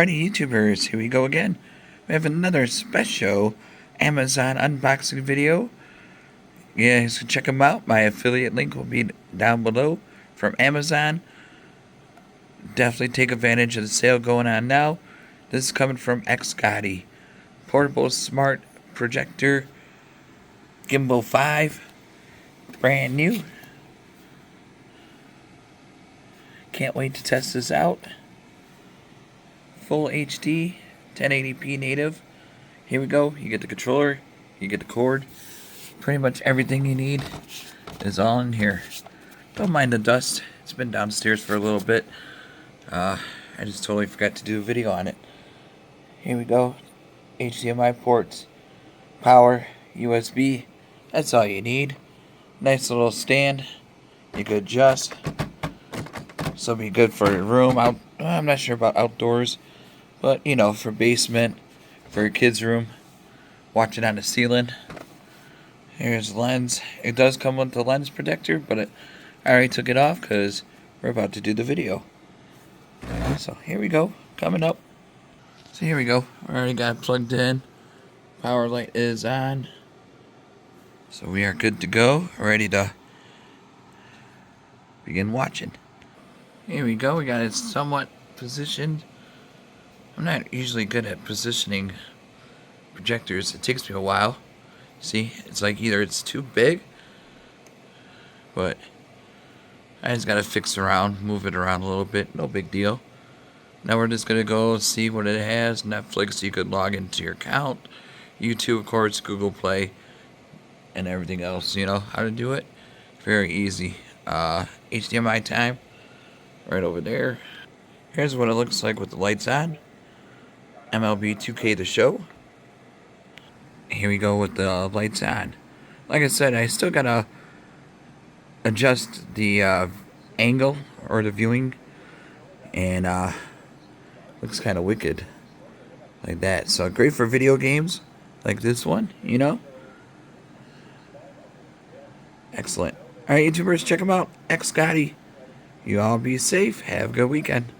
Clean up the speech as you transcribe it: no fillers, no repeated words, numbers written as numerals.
Alrighty, YouTubers, here we go again. We have another special Amazon unboxing video. Yeah, so check them out. My affiliate link will be down below from Amazon. Definitely take advantage of the sale going on now. This is coming from XGody. Portable Smart Projector Gimbal 5. Brand new. Can't wait to test this out. Full HD, 1080p native. Here we go. You get the controller, you get the cord. Pretty much everything you need is all in here. Don't mind the dust. It's been downstairs for a little bit. I just totally forgot to do a video on it. Here we go. HDMI ports, power, USB. That's all you need. Nice little stand. You could adjust. This will be good for your room. I'm not sure about outdoors, but you know, for basement, for your kids' room, watching on the ceiling. Here's the lens. It does come with the lens protector, but I already took it off because we're about to do the video. So here we go, coming up. So here we go. I already got it plugged in. Power light is on. So we are good to go, ready to begin watching. Here we go. We got it somewhat positioned. I'm not usually good at positioning projectors. It takes me a while. See, it's like either it's too big, but I just gotta fix around, move it around a little bit. No big deal. Now we're just gonna go see what it has. Netflix, you could log into your account. YouTube, of course, Google Play, and everything else. You know how to do it. Very easy. HDMI time. Right over there. Here's what it looks like with the lights on. MLB 2K The Show. Here we go with the lights on. Like I said, I still gotta adjust the angle or the viewing, and looks kind of wicked like that. So great for video games like this one, you know. Excellent. All right, YouTubers, check them out. XGody. You all be safe. Have a good weekend.